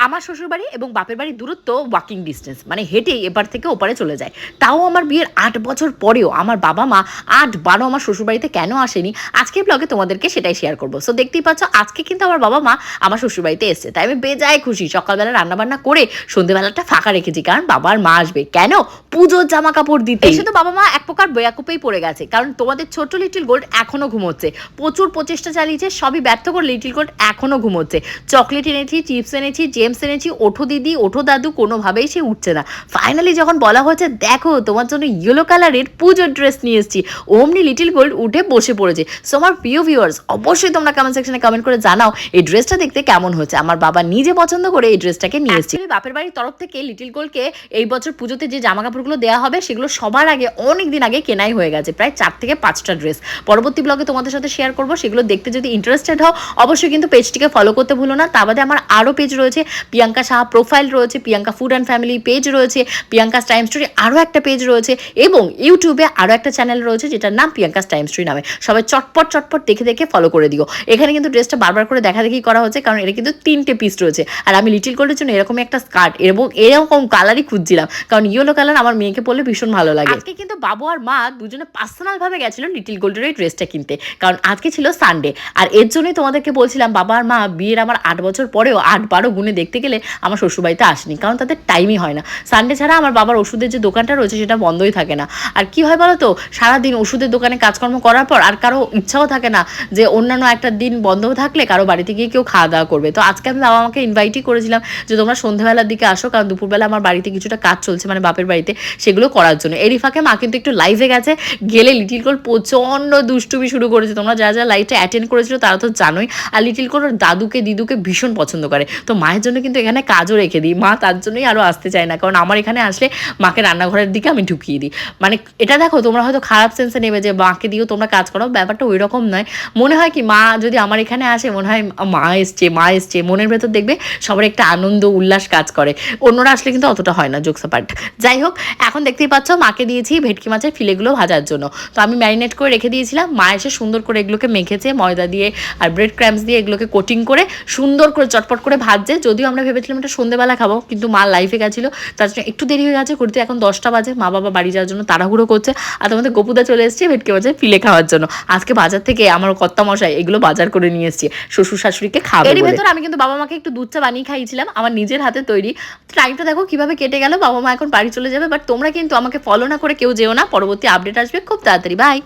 আমার শ্বশুরবাড়ি এবং বাপের বাড়ির দূরত্ব ওয়াকিং ডিস্টেন্স, মানে হেঁটেই এপার থেকে ওপারে চলে যায়। তাও আমার বিয়ের 8 বছর পরেও আমার বাবা মা 8-12 আমার শ্বশুরবাড়িতে কেন আসেনি, আজকের ব্লগে তোমাদেরকে সেটাই শেয়ার করবো। সো দেখতেই পাচ্ছ আজকে কিন্তু আমার বাবা মা আমার শ্বশুরবাড়িতে এসছে, তাই আমি বেজায় খুশি। সকালবেলা রান্নাবান্না করে সন্ধ্যেবেলাটা ফাঁকা রেখেছি, কারণ বাবার মা আসবে কেন, পুজোর জামা কাপড় দিতে। এসে তো বাবা মা এক প্রকার বেয়াকুপেই পড়ে গেছে, কারণ তোমাদের ছোট্ট লিটিল গোল্ড এখনো ঘুমোচ্ছে। প্রচুর প্রচেষ্টা চালিয়েছে, সবই ব্যর্থ করে লিটিল গোল্ড এখনো ঘুমোচ্ছে। চকলেট এনেছি, চিপস এনেছি, জেমস এনেছি, ওঠো দিদি ওঠো দাদু, কোনোভাবেই সে উঠছে না। ফাইনালি যখন বলা হয়েছে দেখো তোমার জন্য ইয়েলো কালারের পুজোর ড্রেস নিয়ে এসেছি, অমনি লিটিল গোল্ড উঠে বসে পড়েছে। সো আমার প্রিয় ভিউয়ার্স, অবশ্যই তোমরা কমেন্ট সেকশনে কমেন্ট করে জানাও এই ড্রেসটা দেখতে কেমন হয়েছে। আমার বাবা নিজে পছন্দ করে এই ড্রেসটাকে নিয়ে এসেছি। বাপের বাড়ির তরফ থেকে লিটিল গোল্ডকে এই বছর পুজোতে যে জামা কাপড়গুলো দেওয়া হবে সেগুলো সবার আগে অনেক দিন আগে কেনাই হয়ে গেছে, প্রায় 4 থেকে 5টা ড্রেস। পরবর্তী ব্লগে তোমাদের সাথে শেয়ার করবো, সেগুলো দেখতে যদি ইন্টারেস্টেড হও অবশ্যই কিন্তু পেজটিকে ফলো করতে ভুলো না। তা বাদে আমার আরও পেজ রয়েছে, প্রিয়াঙ্কা সাহা প্রোফাইল রয়েছে, Priyanka food and family page রয়েছে, প্রিয়াঙ্কাস টাইম স্টোরি আরও একটা পেজ রয়েছে, এবং ইউটিউবে আরও একটা চ্যানেল রয়েছে যেটার নাম প্রিয়াঙ্কাস টাইম স্টোরি নামে। সবাই চটপট দেখে দেখে ফলো করে দিও। এখানে কিন্তু ড্রেসটা বারবার করে দেখি করা হচ্ছে, কারণ এটা কিন্তু 3টে পিস রয়েছে। আর আমি লিটিল গোল্ডের জন্য এরকমই একটা স্কার্ট এবং এরকম কালারই খুঁজছিলাম, কারণ ইয়েলো কালার আমার মেয়েকে পরলে ভীষণ ভালো লাগে। আজকে কিন্তু বাবু আর মা দুজনে পার্সোনাল ভাবে গেছিল লিটিল গোল্ডের এই ড্রেসটা কিনতে, কারণ আজকে ছিল সানডে। আর এর জন্যই তোমাদেরকে বলছিলাম বাবা আর মা বিয়ের আমার 8 বছর পরেও 8-12 গুণে দেখতে গেলে আমার শ্বশুরবাড়িতে আসেনি, কারণ তাদের টাইমই হয় না। সানডে ছাড়া আমার বাবার ওষুধের যে দোকানটা রয়েছে সেটা বন্ধই থাকে না। আর কি হয় বলো তো, সারাদিন ওষুধের দোকানে কাজকর্ম করার পর আর কারো ইচ্ছাও থাকে না যে অন্যান্য একটা দিন বন্ধ থাকলে কারো বাড়িতে গিয়ে কেউ খাওয়া দাওয়া করবে। তো আজকে আমি বাবা আমাকে ইনভাইটই করেছিলাম যে তোমরা সন্ধ্যাবেলার দিকে আসো, কারণ দুপুরবেলা আমার বাড়িতে কিছুটা কাজ চলছে, মানে বাপের বাড়িতে, সেগুলো করার জন্য। এরই ফাঁকে মা কিন্তু একটু লাইভে গেছে, গেলে লিটিল গোল্ড প্রচণ্ড দুষ্টুমি শুরু করেছে। তোমরা যারা যারা লাইভটা অ্যাটেন্ড করেছিল তারা তো জানোই। আর লিটিল গোল্ড দাদুকে দিদুকে ভীষণ পছন্দ করে, তো মায়ের জন্য কিন্তু এখানে কাজও রেখে দিই। মা তার জন্যই আরও আসতে চায় না, কারণ আমার এখানে আসলে মাকে রান্নাঘরের দিকে আমি ঢুকিয়ে দিই। মানে এটা দেখো, তোমরা হয়তো খারাপ সেন্সে নেবে যে মাকে দিয়েও তোমরা কাজ করো, ব্যাপারটা ওই রকম নয়। মনে হয় কি মা যদি আমার এখানে আসে মনে হয় মা এসছে, মনের ভেতর দেখবে সবার একটা আনন্দ উল্লাস কাজ করে। অন্যরা আসলে কিন্তু অতটা হয় না, জোকস অ্যাপার্ট। যাই হোক, এখন দেখতেই পাচ্ছ মাকে দিয়েছি ভেটকি মাছের ফিলেগুলো ভাজার জন্য। তো আমি ম্যারিনেট করে রেখে দিয়েছিলাম, মা এসে সুন্দর করে এগুলোকে মেখেছে ময়দা দিয়ে আর ব্রেড ক্র্যাম্পস দিয়ে, এগুলোকে কোটিং করে সুন্দর করে চটপট করে ভাজছে। যদিও আমরা ভেবেছিলাম এটা সন্ধ্যেবেলা খাবো, কিন্তু মা লাইফে গেছিলো, তার জন্য একটু দেরি হয়ে গেছে। ঘুরতে এখন 10টা বাজে, মা বাবা বাড়ি যাওয়ার জন্য তাড়াহুড়ো করছে। আর তোমাদের গপুদা চলে এসেছে ভেটকি মাছের ফিলে খাওয়ার জন্য। আজকে বাজার থেকে আমার কর্তা মশাই এগুলো বাজার করে নিয়ে এসেছে শ্বশুর শাশুড়িকে খাওয়াবে। এর ভেতর আমি কিন্তু বাবা মাকে একটু দুধ চা বানিয়ে খাইয়েছিলাম, আমার নিজের হাতে তৈরি। টাইমটা দেখো কিভাবে কেটে গেল, বাবা মা এখন বাড়ি চলে যাবে। বাট তোমরা কিন্তু আমাকে ফলো না করে কেউ যেও না, পরবর্তী আপডেট আসবে খুব তাড়াতাড়ি। বাই।